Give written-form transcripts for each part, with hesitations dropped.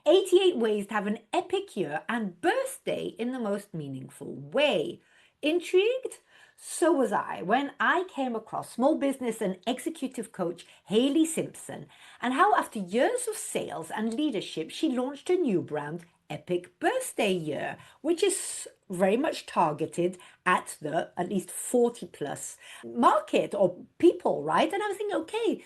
88 ways to have an epic year and birthday in the most meaningful way. Intrigued? So was I when I came across small business and executive coach Halle Simpson and how, after years of sales and leadership, she launched a new brand, Epic Birthday Year, which is very much targeted at the at least 40 plus market or people, right? And I was thinking, okay,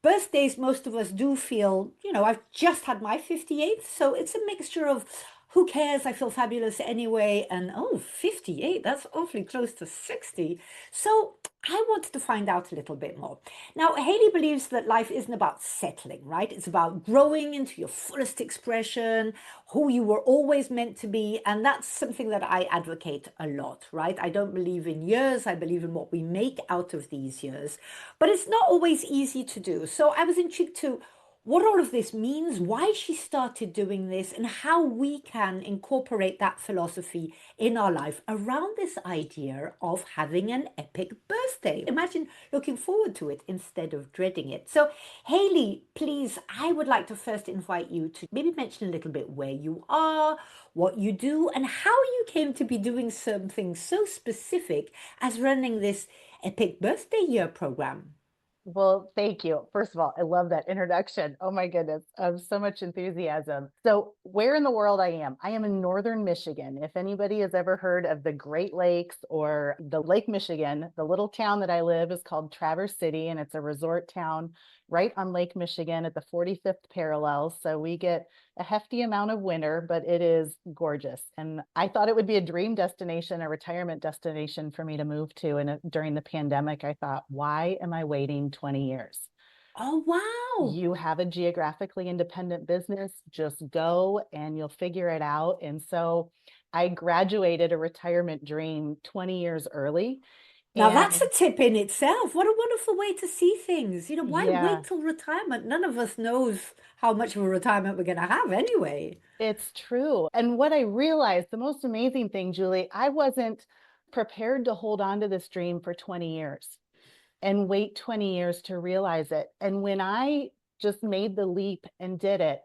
birthdays, most of us do feel, I've just had my 58th, so it's a mixture of who cares, I feel fabulous anyway, and oh, 58, that's awfully close to 60. So I wanted to find out a little bit more. Now, Haley believes that life isn't about settling, right? It's about growing into your fullest expression, who you were always meant to be. And that's something that I advocate a lot, right? I don't believe in years, I believe in what we make out of these years. But it's not always easy to do. So I was intrigued to what all of this means, why she started doing this, and how we can incorporate that philosophy in our life around this idea of having an epic birthday. Imagine looking forward to it instead of dreading it. So, Haley, please, I would like to first invite you to maybe mention a little bit where you are, what you do, and how you came to be doing something so specific as running this epic birthday year program. Well, thank you. First of all, I love that introduction. Oh my goodness, so much enthusiasm. So, where in the world I am in northern Michigan. If anybody has ever heard of the Great Lakes or the Lake Michigan, the little town that I live is called Traverse City, and it's a resort town right on Lake Michigan at the 45th parallel. So, we get a hefty amount of winter, but it is gorgeous. And I thought it would be a dream destination, a retirement destination for me to move to. And during the pandemic, I thought, why am I waiting 20 years? Oh, wow. You have a geographically independent business, just go and you'll figure it out. And so I graduated a retirement dream 20 years early. Now that's a And tip in itself. What a wonderful way to see things. Why wait yeah, till retirement? None of us knows how much of a retirement we're going to have anyway. it's true. And what I realized, the most amazing thing, Julie, I wasn't prepared to hold on to this dream for 20 years and wait 20 years to realize it. And when I just made the leap and did it,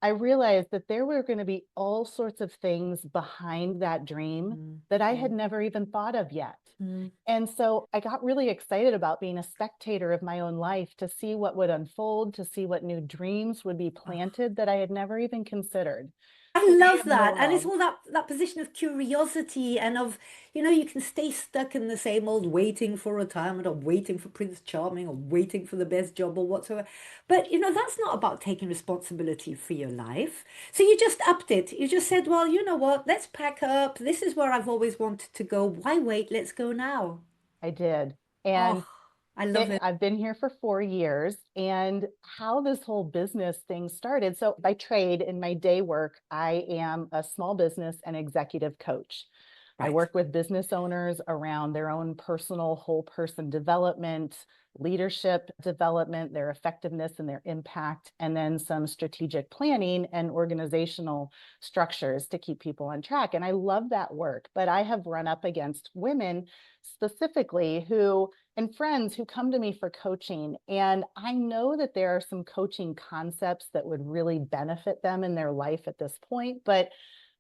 I realized that there were going to be all sorts of things behind that dream Mm, that I had mm, never even thought of yet. mm. And so I got really excited about being a spectator of my own life to see what would unfold, to see what new dreams would be planted that I had never even considered. I So love way that. And it's overwhelmed. all that position of curiosity and of, you can stay stuck in the same old waiting for retirement or waiting for Prince Charming or waiting for the best job or whatsoever. But, that's not about taking responsibility for your life. So you just upped it. You just said, well, you know what? Let's pack up. This is where I've always wanted to go. Why wait? Let's go now. I did. And Oh, I love it. I've been here for 4 years, and how this whole business thing started. So, by trade, in my day work, I am a small business and executive coach. I Right. work with business owners around their own personal whole person development, leadership development, their effectiveness and their impact, and then some strategic planning and organizational structures to keep people on track. And I love that work, but I have run up against women specifically who and friends who come to me for coaching. And I know that there are some coaching concepts that would really benefit them in their life at this point, but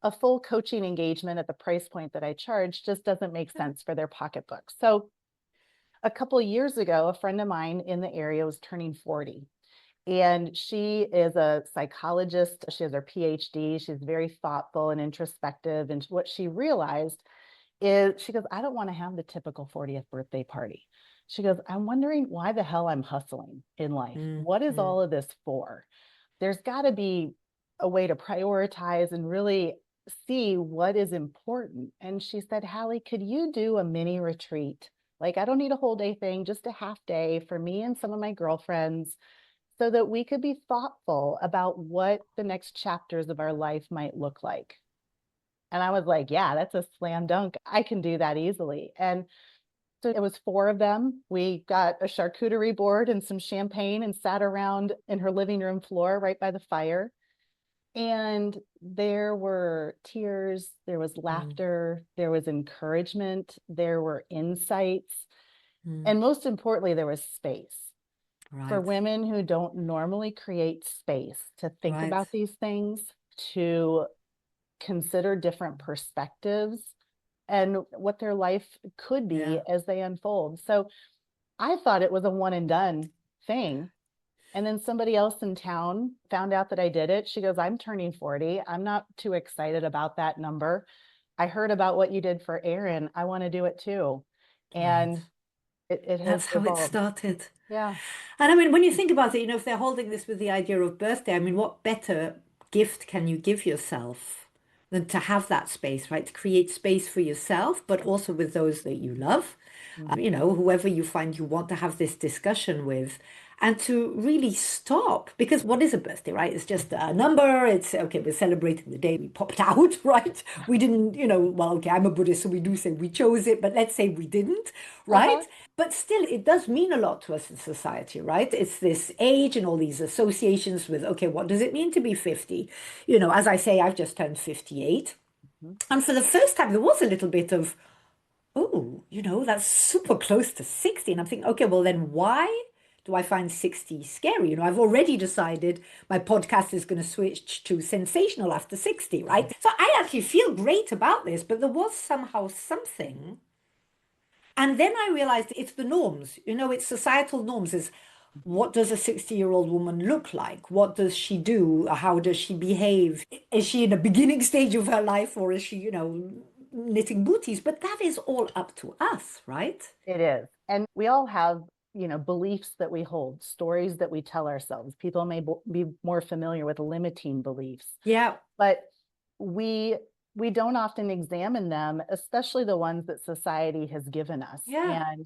a full coaching engagement at the price point that I charge just doesn't make sense for their pocketbook. So a couple of years ago, a friend of mine in the area was turning 40. And she is a psychologist. She has her PhD. She's very thoughtful and introspective. And what she realized is she goes, I don't want to have the typical 40th birthday party. She goes, I'm wondering why the hell I'm hustling in life. Mm, What is mm. all of this for? There's got to be a way to prioritize and really see what is important. And she said, Hallie, could you do a mini retreat? Like, I don't need a whole day thing, just a half day for me and some of my girlfriends so that we could be thoughtful about what the next chapters of our life might look like. And I was like, yeah, that's a slam dunk. I can do that easily. And so it was four of them. We got a charcuterie board and some champagne and sat around in her living room floor right by the fire. And there were tears, there was Mm, laughter, there was encouragement, there were insights, mm. and most importantly, there was space. for Right. women who don't normally create space to think Right. about these things, to consider different perspectives and what their life could be Yeah. as they unfold. So I thought it was a one and done thing. And then somebody else in town found out that I did it. She goes, I'm turning 40. I'm not too excited about that number. I heard about what you did for Aaron. I want to do it too. Right. And it has That's how it evolved. started. Yeah. And I mean, when you think about it, if they're holding this with the idea of birthday, I mean, what better gift can you give yourself than to have that space, right? To create space for yourself, but also with those that you love, whoever you find you want to have this discussion with, and to really stop. Because what is a birthday, right? It's just a number. It's okay, we're celebrating the day we popped out, right? We didn't, well, okay, I'm a Buddhist, so we do say we chose it, but let's say we didn't, right? Uh-huh. But still, it does mean a lot to us in society, right? It's this age and all these associations with, okay, what does it mean to be 50? As I say, I've just turned 58. Mhm. And for the first time, there was a little bit of, oh, that's super close to 60. And I'm thinking, okay, well, then why do I find 60 scary? I've already decided my podcast is going to switch to sensational after 60, right? So I actually feel great about this, but there was somehow something. And then I realized it's the norms, it's societal norms is what does a 60-year-old woman look like? What does she do? How does she behave? Is she in a beginning stage of her life or is she, knitting booties? But that is all up to us, right? It is. And we all have, beliefs that we hold, stories that we tell ourselves. People may be more familiar with limiting beliefs, Yeah, but we we don't often examine them, especially the ones that society has given us. yeah. And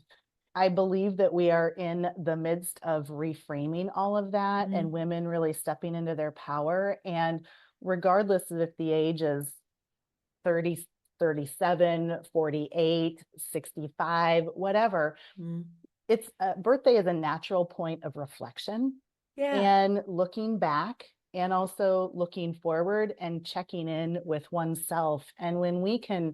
I believe that we are in the midst of reframing all of that and Mm, women really stepping into their power. And regardless of if the age is 30, 37, 48, 65, whatever, mm. it's birthday is a natural point of reflection Yeah, and looking back and also looking forward and checking in with oneself. And when we can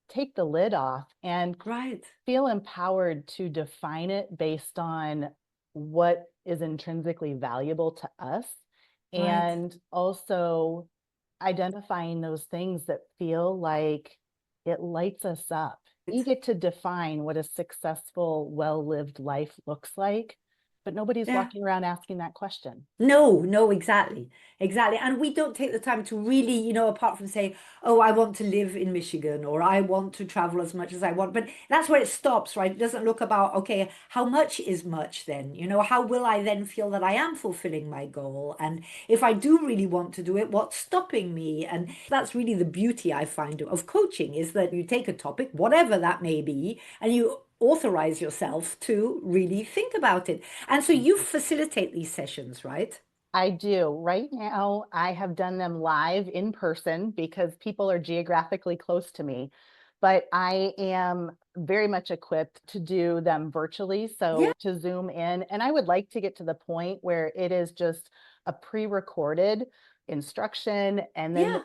take the lid off and right, feel empowered to define it based on what is intrinsically valuable to us, right. and also identifying those things that feel like it lights us up. We get to define what a successful, well lived life looks like, but nobody's Yeah. walking around asking that question. No, no, exactly. Exactly. And we don't take the time to really, apart from saying, oh, I want to live in Michigan or I want to travel as much as I want. But that's where it stops, right? It doesn't look about, okay, how much is much then? How will I then feel that I am fulfilling my goal? And if I do really want to do it, what's stopping me? And that's really the beauty I find of coaching is that you take a topic, whatever that may be, and you authorize yourself to really think about it. And so you facilitate these sessions, right? I do. Right now, I have done them live in person because people are geographically close to me, but I am very much equipped to do them virtually. Yeah, So to Zoom in, and I would like to get to the point where it is just a pre-recorded instruction, and then yeah,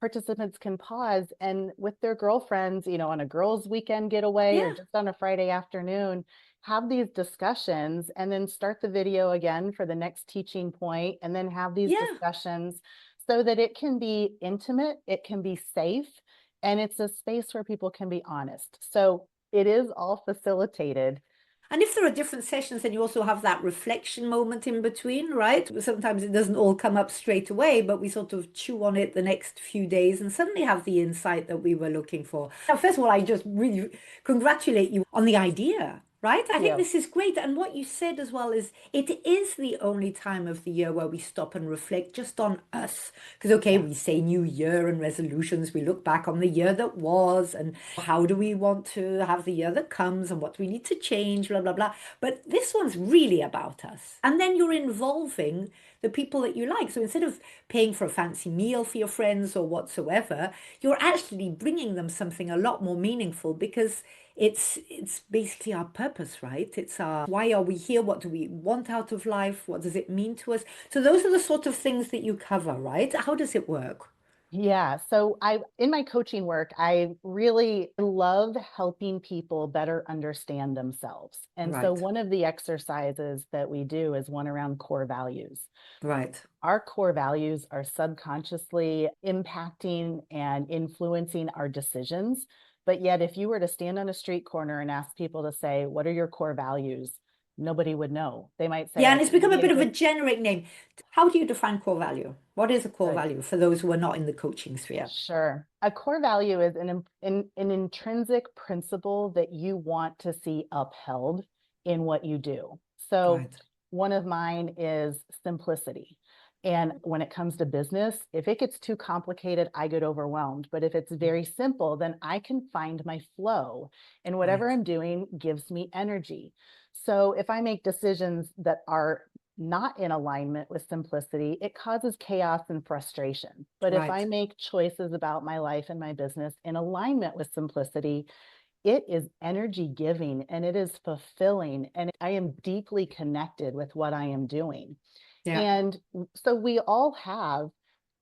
participants can pause and with their girlfriends, on a girls' weekend getaway or yeah, just on a Friday afternoon, have these discussions and then start the video again for the next teaching point and then have these yeah. discussions so that it can be intimate, it can be safe, and it's a space where people can be honest. So it is all facilitated. And if there are different sessions, then you also have that reflection moment in between, right? Sometimes it doesn't all come up straight away, but we sort of chew on it the next few days and suddenly have the insight that we were looking for. Now, first of all, I just really congratulate you on the idea. Right? I think Yeah. this is great. And what you said as well is it is the only time of the year where we stop and reflect just on us. Because, okay, Yeah. we say new year and resolutions, we look back on the year that was and how do we want to have the year that comes and what do we need to change, blah, blah, blah. But this one's really about us. And then you're involving the people that you like. So instead of paying for a fancy meal for your friends or whatsoever, you're actually bringing them something a lot more meaningful because it's basically our purpose, right? It's our why are we here? What do we want out of life? What does it mean to us? So those are the sort of things that you cover, right? How does it work? Yeah. So in my coaching work, I really love helping people better understand themselves. And so Right, one of the exercises that we do is one around core values. right. Our core values are subconsciously impacting and influencing our decisions. But yet, if you were to stand on a street corner and ask people to say, what are your core values? Nobody would know. They might say, Yeah, I and it's want to become a be a bit of a good, generic name. How do you define core value? What is a core good. value for those who are not in the coaching sphere? Sure. A core value is an intrinsic principle that you want to see upheld in what you do. So, Right. one of mine is simplicity. And when it comes to business, if it gets too complicated, I get overwhelmed. But if it's very simple, then I can find my flow. And whatever Right. I'm doing gives me energy. So, if I make decisions that are not in alignment with simplicity, it causes chaos and frustration. But if I Right. make choices about my life and my business in alignment with simplicity, it is energy giving and it is fulfilling. And I am deeply connected with what I am doing. Yeah. And so we all have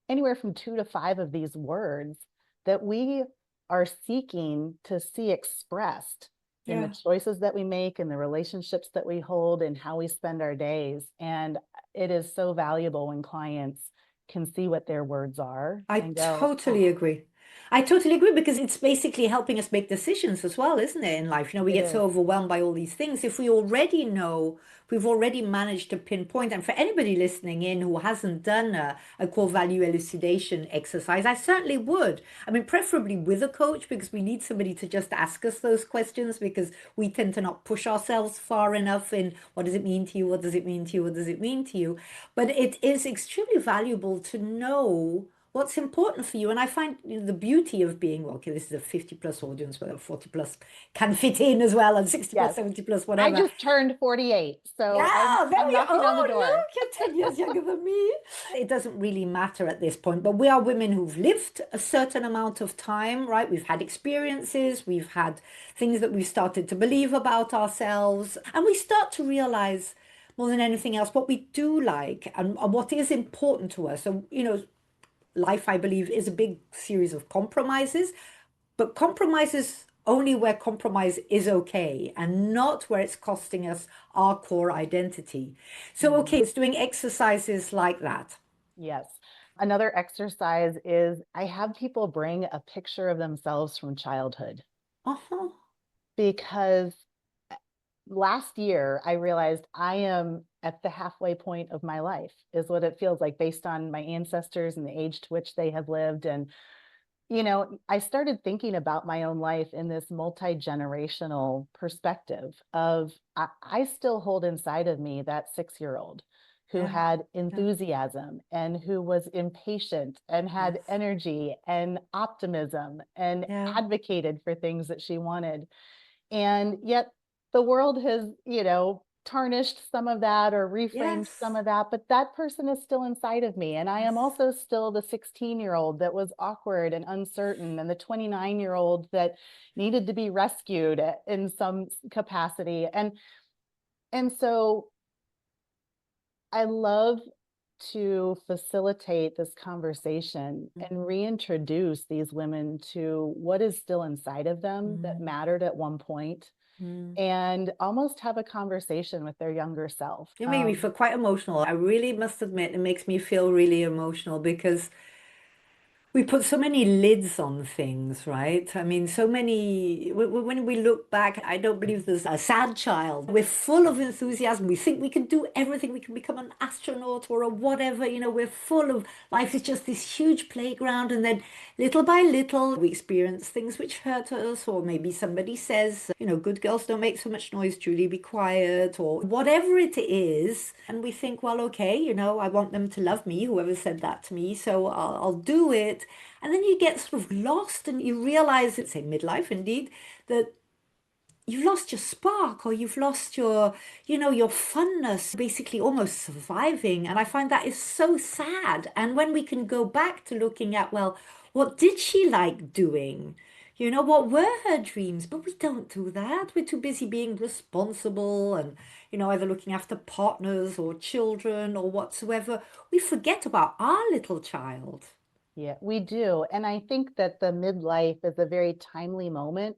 anywhere from 2 to 5 of these words that we are seeking to see expressed in the Yeah. choices that we make and the relationships that we hold and how we spend our days. And it is so valuable when clients can see what their words are I and go, oh, totally agree. I totally agree because it's basically helping us make decisions as well, isn't it, in life? We it get so is. overwhelmed by all these things. If we already know, we've already managed to pinpoint, and for anybody listening in who hasn't done a core value elucidation exercise, I certainly would. I mean, preferably with a coach because we need somebody to just ask us those questions because we tend to not push ourselves far enough in what does it mean to you? What does it mean to you? What does it mean to you? But it is extremely valuable to know what's important for you. And I find the beauty of being, well, okay, this is a 50 plus audience, whether 40 plus can fit in as well, and 60 plus, Yes. 70 plus, I whatever. just turned 48. So I'm Yeah, there I'm we are. knocking on the Oh, door. look, you're 10 years younger than me. It doesn't really matter at this point, but we are women who've lived a certain amount of time, right? We've had experiences, we've had things that we've started to believe about ourselves, and we start to realize more than anything else what we do like and what is important to us. So, life, I believe, is a big series of compromises, but compromises only where compromise is okay and not where it's costing us our core identity. So, Mhm. okay, it's doing exercises like that. Yes. Another exercise is I have people bring a picture of themselves from childhood Uh-huh. because last year I realized I am at the halfway point of my life, is what it feels like based on my ancestors and the age to which they have lived. And, I started thinking about my own life in this multi-generational perspective of I still hold inside of me that 6-year old who Yeah. had Yeah. enthusiasm and who was impatient and had Yes. energy and optimism and Yeah. advocated for things that she wanted. And yet the world has, tarnished some of that or reframed some Yes. of that, but that person is still inside of me. And I am Yes. also still the 16-year-old that was awkward and uncertain, and the 29-year-old that needed to be rescued in some capacity. And so I love to facilitate this conversation and reintroduce these women to what is still inside of them that Mm-hmm. mattered at one point and almost have a conversation with their younger self You made me of feel quite emotional. I really must admit, it makes me feel really emotional because we put so many lids on things, right? I mean, so many. When we look back, I don't believe there's a sad child. We're full of enthusiasm. We think we can do everything. We can become an astronaut or a whatever. We're full of life is just this huge playground. And then little by little, we experience things which hurt us, or maybe somebody says, good girls don't make so much noise, Julie, be quiet, or whatever it is. And we think, well, okay, I want them to love me, whoever said that to me, so I'll do it. And then you get sort of lost and you realize it's a midlife indeed that you've lost your spark or you've lost your funness, basically almost surviving. And I find that is so sad. And when we can go back to looking at, well, what did she like doing? What were her dreams? But we don't do that. We're too busy being responsible and, either looking after partners or children or whatsoever. We forget about our little child. Yeah, we do. And I think that the midlife is a very timely moment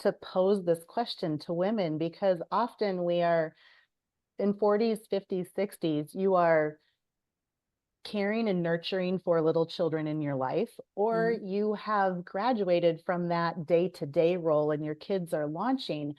to pose this question to women because often we are in 40s, 50s, 60s, you are caring and nurturing for little children in your life, or Mm, you have graduated from that day to day role and your kids are launching.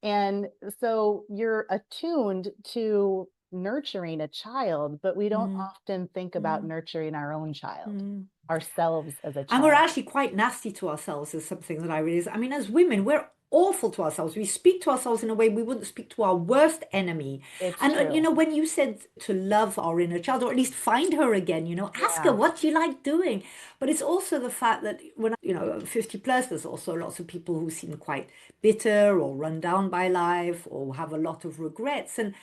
And so you're attuned to nurturing a child, but we don't mm, often think about mm, nurturing our own child, mm. ourselves as a And we're child. actually quite nasty to ourselves, is something that I realize. I mean, as women, we're awful to ourselves. We speak to ourselves in a way we wouldn't speak to our worst enemy. It's And, true. when you said to love our inner child, or at least find her again, ask her Yeah, what you like doing. But it's also the fact that when, 50 plus, there's also lots of people who seem quite bitter or run down by life or have a lot of regrets. And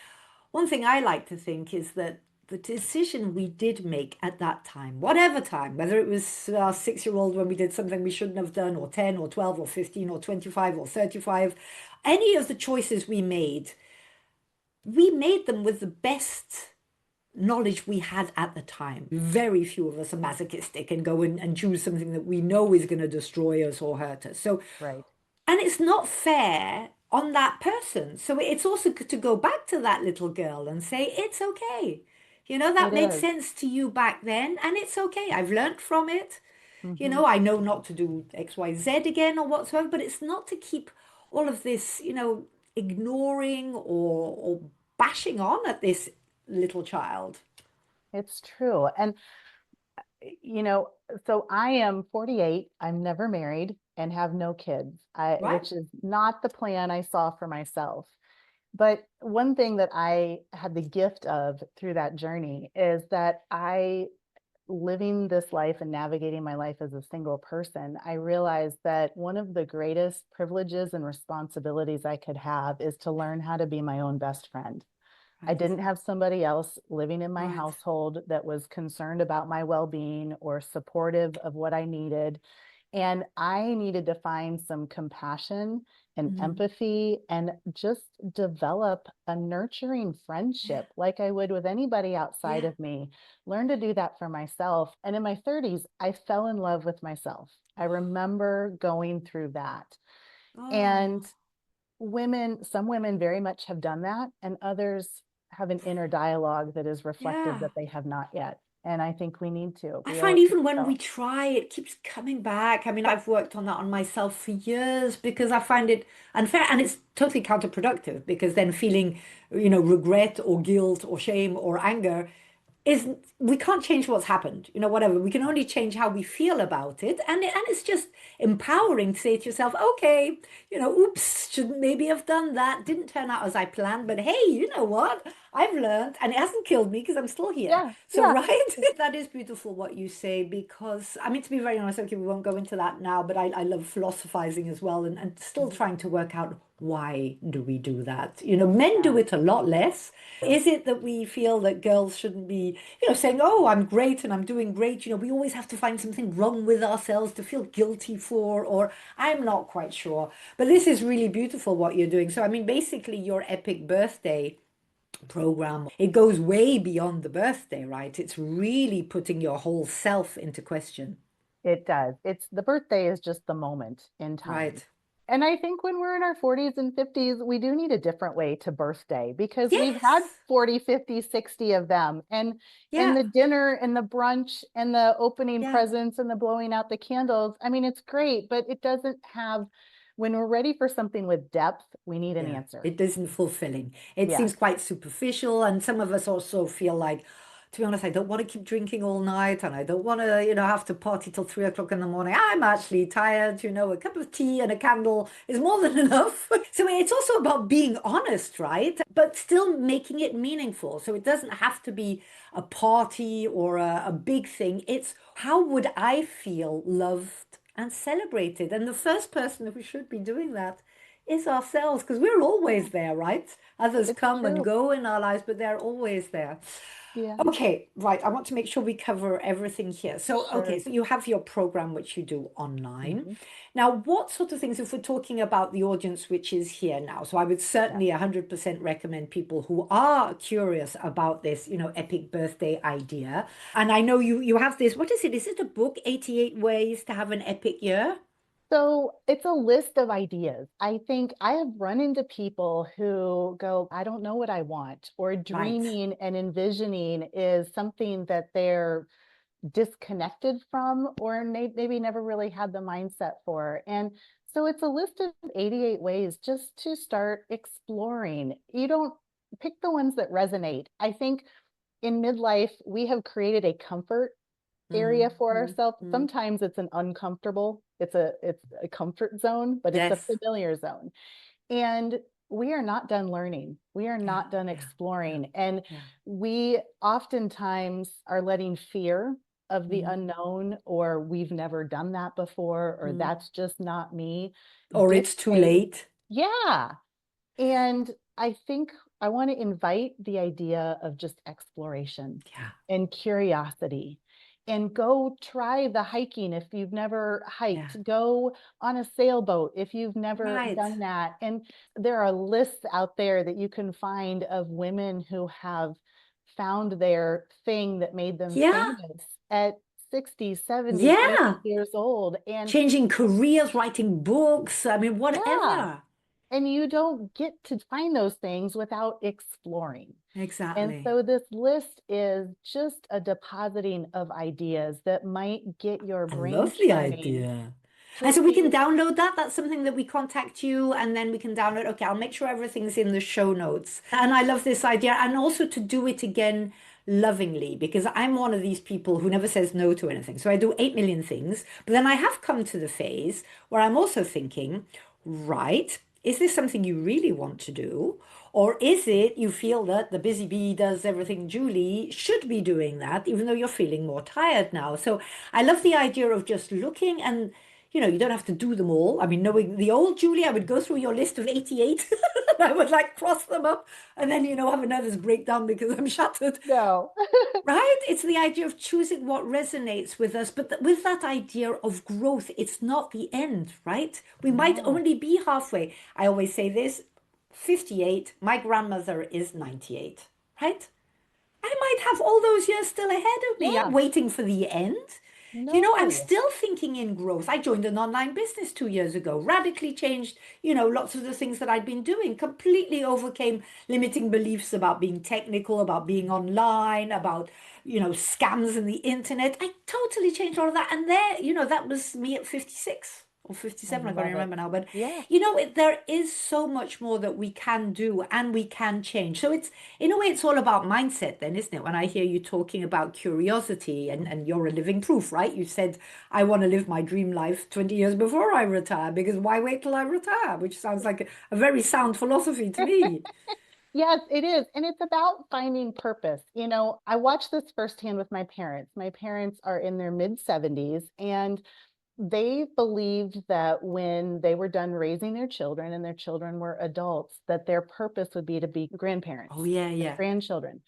one thing I like to think is that the decision we did make at that time, whatever time, whether it was our 6 year old when we did something we shouldn't have done, or 10, or 12, or 15, or 25, or 35, any of the choices we made them with the best knowledge we had at the time. Very few of us are masochistic and go in and choose something that we know is going to destroy us or hurt us. So right. and it's not fair on that person. So it's also good to go back to that little girl and say, it's okay. That It made is. sense to you back then, and it's okay. I've learned from it. Hmm. I know not to do X, Y, Z again or whatsoever, but it's not to keep all of this, ignoring or bashing on at this little child. It's true. And, you know, so I am 48. I'm never married and have no kids, Right? which is not the plan I saw for myself. But one thing that I had the gift of through that journey is that living this life and navigating my life as a single person, I realized that one of the greatest privileges and responsibilities I could have is to learn how to be my own best friend. I Right. didn't have somebody else living in my Right. household that was concerned about my well being or supportive of what I needed. And I needed to find some compassion and Mm. empathy and just develop a nurturing Yeah. friendship like I would with anybody outside Yeah. of me. Learn to do that for myself. And in my 30s, I fell in love with myself. I remember going through that. And Oh, some women very much have done that, and others have an inner dialogue that is reflective yeah. that they have not yet. And I think we need to. I We owe find it to even when we ourselves. try, it keeps coming back. I mean, I've worked on that on myself for years because I find it unfair and it's totally counterproductive because then feeling, regret or guilt or shame or anger isn't, we can't change what's happened, whatever. We can only change how we feel about it. And it's just empowering to say to yourself, okay, oops, shouldn't maybe have done that. Didn't turn out as I planned, but hey, you know what? I've learned and it hasn't killed me because I'm still here. Yeah, So, yeah. right, that is beautiful what you say because, I mean, to be very honest, okay, we won't go into that now, but I love philosophizing as well and still Mhm. trying to work out why do we do that? Men Yeah. do it a lot less. Is it that we feel that girls shouldn't be, saying, oh, I'm great and I'm doing great? We always have to find something wrong with ourselves to feel guilty for, or I'm not quite sure. But this is really beautiful what you're doing. So, I mean, basically, your epic birthday program, it goes way beyond the birthday, right? It's really putting your whole self into question. It does. It's the birthday is just the moment in time. Right. And I think when we're in our 40s and 50s, we do need a different way to birthday because we've had Yes. 40, 50, 60 of them. And Yeah. the dinner and the brunch and the opening Yeah. presents and the blowing out the candles, I mean, it's great, but it doesn't have, when we're ready for something with depth, we need an Yeah, answer. it isn't fulfilling. It Yes. seems quite superficial, and some of us also feel like, to be honest, I don't want to keep drinking all night, and I don't want to, have to party till 3 o'clock in the morning. I'm actually tired, a cup of tea and a candle is more than enough. So it's also about being honest, right? But still making it meaningful. So it doesn't have to be a party or a big thing. It's how would I feel loved and celebrated? And the first person who should be doing that is ourselves, because we're Yeah, always there, right? Others it's come and true. go in our lives, but they're always there. Yeah, Okay, right. I want to make sure we cover everything here. So, okay, sure. so you have your program, which you do online. Hmm. Now, what sort of things, if we're talking about the audience which is here now? So, I would Yeah. certainly 100% recommend people who are curious about this, epic birthday idea. And I know you have this, what is it? Is it a book, 88 Ways to Have an Epic Year? So it's a list of ideas. I think I have run into people who go, I don't know what I want, or Right. dreaming and envisioning is something that they're disconnected from, or maybe never really had the mindset for. And so it's a list of 88 ways just to start exploring. You don't pick the ones that resonate. I think in midlife, we have created a comfort area Mm, for mm, ourselves. mm. Sometimes it's an uncomfortable, it's a comfort zone, but it's a Yes. familiar zone. And we are not done learning. We are Yeah, not done yeah, yeah, exploring. And yeah. we oftentimes are letting fear of the Mm, unknown, or we've never done that before, or mm. that's just not me, Or it's too dictate. late. Yeah. And I think I want to invite the idea of just exploration Yeah, and curiosity. And go try the hiking if you've never yeah. hiked. Go on a sailboat if you've never Right. done that. And there are lists out there that you can find of women who have found their thing that made them Yeah, famous at 60, 70, 80 yeah. years old. And Changing careers, writing books, I mean, yeah, whatever. and you don't get to find those things without exploring. And Exactly. so this list is just a depositing of ideas that might get your I brain love the churning idea. to And so we can see. download that. That's something that we contact you and then we can download. Okay, I'll make sure everything's in the show notes. And I love this idea. And also to do it again lovingly, because I'm one of these people who never says no to anything. So I do 8 million things. But then I have come to the phase where I'm also thinking, right, is this something you really want to do? Or is it you feel that the busy bee does everything Julie should be doing that, even though you're feeling more tired now? So I love the idea of just looking and, you don't have to do them all. I mean, knowing the old Julie, I would go through your list of 88 and I would like cross them up and then, have a nervous breakdown because I'm shattered. No. Right? It's the idea of choosing what resonates with us, but with that idea of growth, it's not the end, right? We might No. only be halfway. I always say this, 58, my grandmother is 98, right? I might have all those years still ahead of me. I'm Yeah. waiting for the end. I'm No. still thinking in growth. I joined an online business 2 years ago, radically changed, lots of the things that I'd been doing, completely overcame limiting beliefs about being technical, about being online, about, scams and the internet. I totally changed all of that. And there, that was me at 56 or I 57, I can't love it. remember now. But, Yeah. there is so much more that we can do and we can change. So in a way, it's all about mindset then, isn't it? When I hear you talking about curiosity and you're a living proof, right? You said, I want to live my dream life 20 years before I retire because why wait till I retire? Which sounds like a very sound philosophy to me. Yes, it is. And it's about finding purpose. I watched this firsthand with my parents. My parents are in their mid 70s, and they believed that when they were done raising their children and their children were adults, that their purpose would be to be Oh, grandparents yeah, and yeah. grandchildren.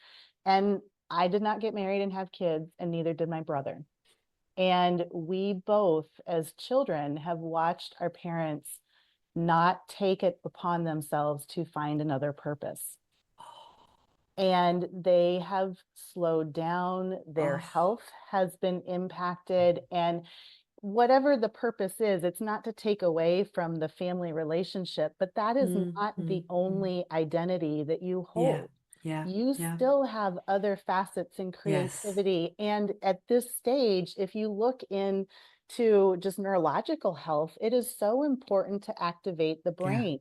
And I did not get married and have kids, and neither did my brother. And we both, as children, have watched our parents not take it upon themselves to find another purpose. And they have slowed down, their Oh, health has been impacted. And whatever the purpose is, it's not to take away from the family relationship, but that is mm, not mm, the mm. only identity that you Yeah, hold. yeah, You yeah. still have other facets and Yes. creativity. And at this stage, if you look into just neurological health, it is so important to activate the Yeah, brain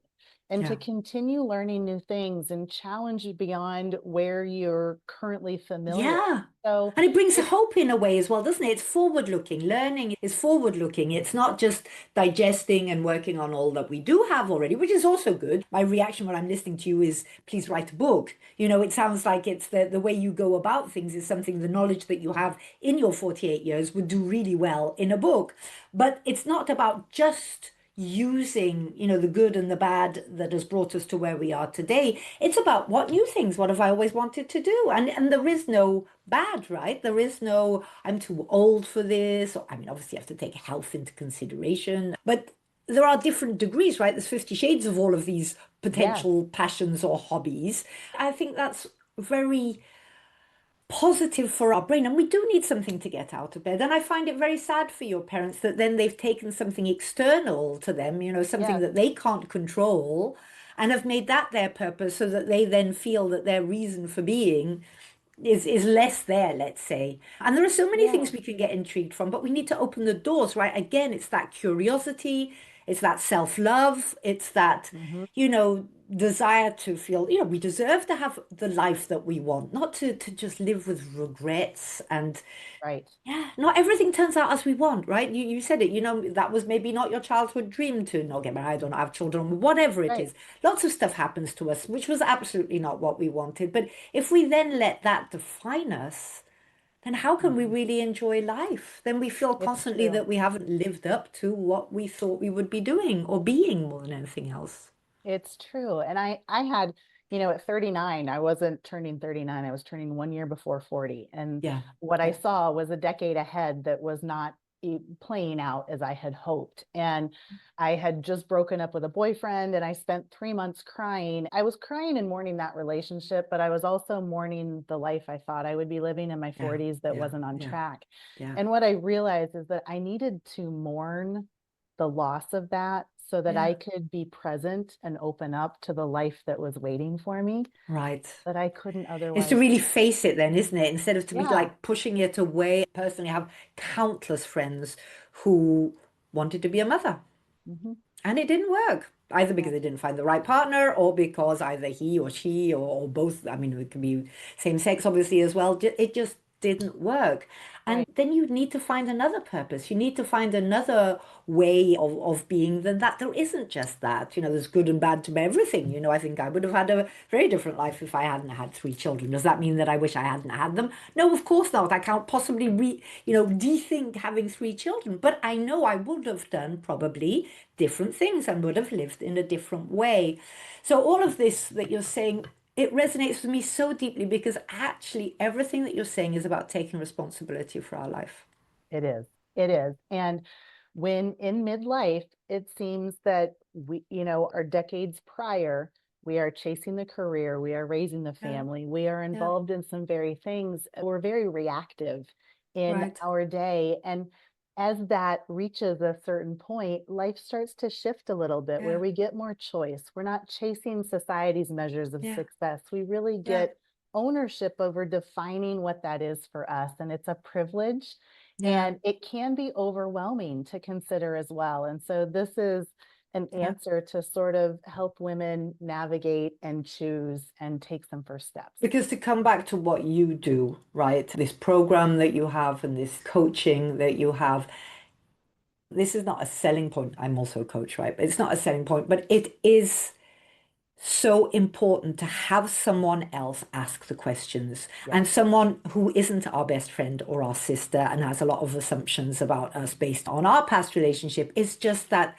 and to yeah. continue learning new things and challenge you beyond where you're currently familiar. Yeah. So And it brings it, hope in a way as well, doesn't it? It's forward looking. Learning is forward looking. It's not just digesting and working on all that we do have already, which is also good. My reaction when I'm listening to you is please write a book. It sounds like it's the way you go about things is something the knowledge that you have in your 48 years would do really well in a book. But it's not about just using, the good and the bad that has brought us to where we are today. It's about what new things, what have I always wanted to do? And there is no bad, right? There is no, I'm too old for this. Or, I mean, obviously you have to take health into consideration, but there are different degrees, right? There's 50 shades of all of these Yes. potential passions or hobbies. I think that's very positive for our brain, and we do need something to get out of bed. And I find it very sad for your parents that then they've taken something external to them, something Yes. that they can't control, and have made that their purpose, so that they then feel that their reason for being is less there, let's say. And there are so many Yeah. things we can get intrigued from, but we need to open the doors, right? Again, it's that curiosity, it's that self-love, it's that, Hmm. desire to feel, we deserve to have the life that we want, not to just live with regrets. And Right. yeah, not everything turns out as we want, right? You said it, that was maybe not your childhood dream to not get married or not have children, whatever it Right. is. Lots of stuff happens to us, which was absolutely not what we wanted. But if we then let that define us, then how can we Hmm. really enjoy life? Then we feel It's constantly true. that we haven't lived up to what we thought we would be doing or being more than anything else. It's true. And I had, at 39, I wasn't turning 39. I was turning 1 year before 40. And Yeah. what I Yeah. saw was a decade ahead that was not playing out as I had hoped. And I had just broken up with a boyfriend and I spent 3 months crying. I was crying and mourning that relationship, but I was also mourning the life I thought I would be living in my Yeah. 40s that Yeah. wasn't on Yeah. track. Yeah. And what I realized is that I needed to mourn the loss of that so that Yeah. I could be present and open up to the life that was waiting for me Right. that I couldn't It's to otherwise. really face it then, isn't it? Instead of to be Yeah. like pushing it away. Personally, I have countless friends who wanted to be a mother. Hmm. And it didn't work, either Yeah. because they didn't find the right partner or because either he or she or both, I mean, it can be same sex, obviously, as well. It just didn't work. And Right. then you need to find another purpose. You need to find another way of being than that. There isn't just that. There's good and bad to everything. I think I would have had a very different life if I hadn't had three children. Does that mean that I wish I hadn't had them? No, of course not. I can't possibly de-think having three children. But I know I would have done probably different things and would have lived in a different way. So all of this that you're saying, it resonates with me so deeply because actually everything that you're saying is about taking responsibility for our life. It is. It is. And when in midlife, it seems that our decades prior, we are chasing the career, we are raising the Yeah, family, we are yeah, involved in some very things. We're very reactive in right. our day. And as that reaches a certain point, life starts to shift a little bit where Yeah, we get more choice. We're not chasing society's measures of yeah, success. We really yeah, get ownership over defining what that is for us. And it's a privilege yeah, and it can be overwhelming to consider as well. And so this is an yeah. answer to sort of help women navigate and choose and take some first steps. Because to come back to what you do, right? This program that you have and this coaching that you have, this is not a selling point. I'm also a coach, right? But it's not a selling point, but it is so important to have someone else ask the questions, Yes. and someone who isn't our best friend or our sister and has a lot of assumptions about us based on our past relationship. It's just that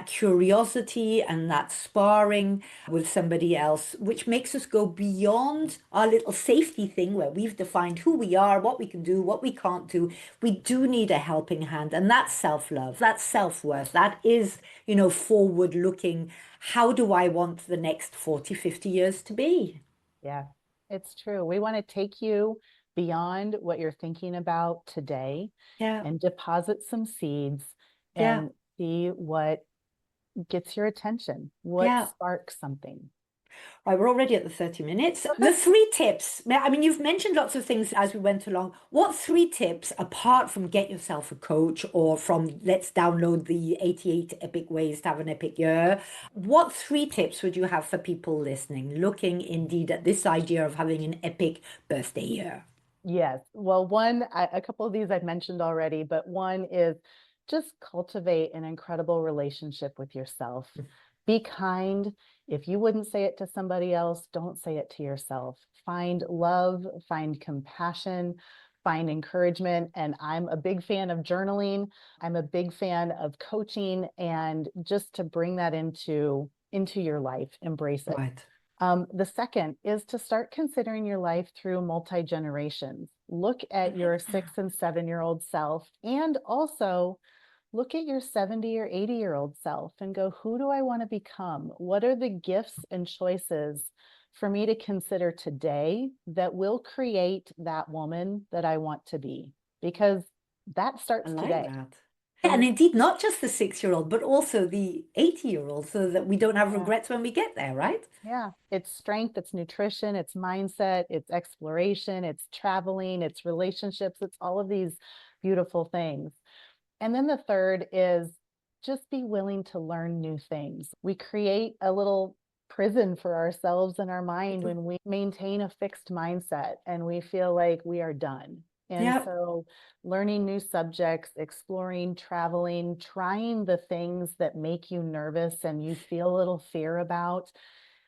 curiosity and that sparring with somebody else, which makes us go beyond our little safety thing where we've defined who we are, what we can do, what we can't do. We do need a helping hand, and that's self-love, that's self-worth, that is, forward looking. How do I want the next 40, 50 years to be? Yeah, it's true. We want to take you beyond what you're thinking about today Yeah, and deposit some seeds yeah, and see what gets your attention, what yeah. sparks something. Right, we're already at the 30 minutes. The three tips, I mean, you've mentioned lots of things as we went along. What three tips, apart from get yourself a coach or from let's download the 88 epic ways to have an epic year, what three tips would you have for people listening, looking indeed at this idea of having an epic birthday year? Yes. Well, a couple of these I've mentioned already, but one is just cultivate an incredible relationship with yourself. Be kind. If you wouldn't say it to somebody else, don't say it to yourself. Find love, find compassion find encouragement. And I'm a big fan of journaling. I'm a big fan of coaching, and just to bring that into your life, embrace it. Right. The second is to start considering your life through multi generations. Look I at like your that. 6 and 7 year old self, and also look at your 70 or 80-year-old self and go, who do I want to become? What are the gifts and choices for me to consider today that will create that woman that I want to be? Because that I starts like today. that. Yeah, and And indeed, not just the 6-year-old, but also the 80-year-old, so that we don't have yeah, regrets when we get there, right? yeah, it's strength, it's nutrition, it's mindset, it's exploration, it's traveling, it's relationships, it's all of these beautiful things. And then the third is just be willing to learn new things. We create a little prison for ourselves and our mind when we maintain a fixed mindset and we feel like we are done. And Yeah. so, learning new subjects, exploring, traveling, trying the things that make you nervous and you feel a little fear about,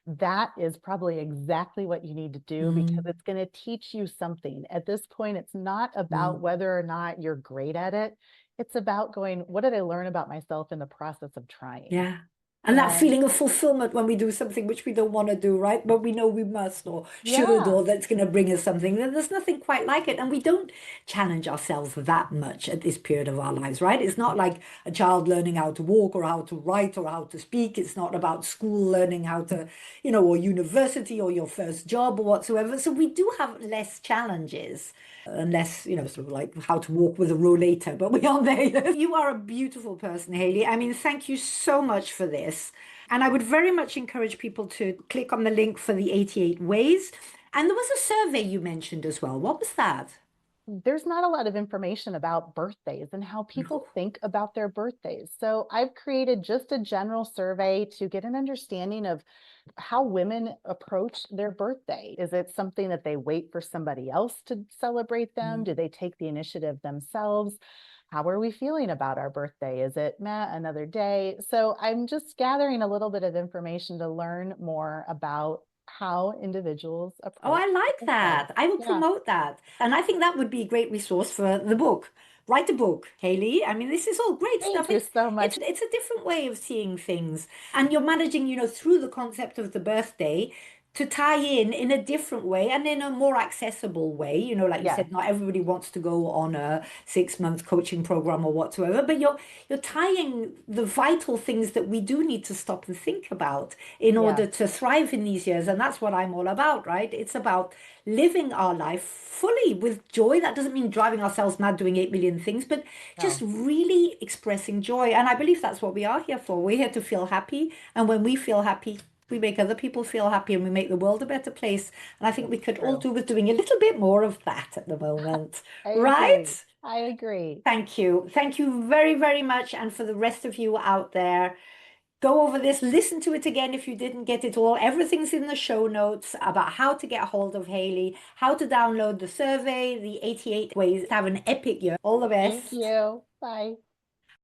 that is probably exactly what you need to do, because Mm, it's going to teach you something. At this point, it's not about mm. whether or not you're great at it. It's about going, what did I learn about myself in the process of trying? Yeah. And that And feeling of fulfillment when we do something which we don't want to do, right? But we know we must or should, yeah, or that's going to bring us something. There's nothing quite like it. And we don't challenge ourselves that much at this period of our lives, right? It's not like a child learning how to walk or how to write or how to speak. It's not about school learning how to, or university or your first job or whatsoever. So we do have less challenges. Unless, sort of like how to walk with a rollator, but we aren't there yet. You are a beautiful person, Haley. I mean, thank you so much for this. And I would very much encourage people to click on the link for the 88 ways. And there was a survey you mentioned as well. What was that? there's not a lot of information about birthdays and how No. people think about their birthdays. So I've created just a general survey to get an understanding of how women approach their birthday. Is it something that they wait for somebody else to celebrate them? Do Mm. they take the initiative themselves? How are we feeling about our birthday? Is it meh, another day? So I'm just gathering a little bit of information to learn more about how individuals Oh, approach I like their birthday. that. I will Yeah. promote that. And I think that would be a great resource for the book. Write a book, Haley. I mean, this is all great Thank stuff. you It's so it's much. it's a different way of seeing things. And you're managing, through the concept of the birthday to tie in a different way and in a more accessible way. Like you Yes. said, not everybody wants to go on a 6-month coaching program or whatsoever, but you're tying the vital things that we do need to stop and think about in order Yes. to thrive in these years. And that's what I'm all about, right? It's about living our life fully with joy. That doesn't mean driving ourselves mad doing 8 million things, but just No, really expressing joy. And I believe that's what we are here for. We're here to feel happy. And when we feel happy, we make other people feel happy and we make the world a better place. And I think we it's could all true. do with doing a little bit more of that at the moment, I agree. right? I agree. Thank you. Thank you very, very much. And for the rest of you out there, go over this, listen to it again if you didn't get it all. Everything's in the show notes about how to get a hold of Haley, how to download the survey, the 88 ways to have an epic year. All the Thank best. you. Bye.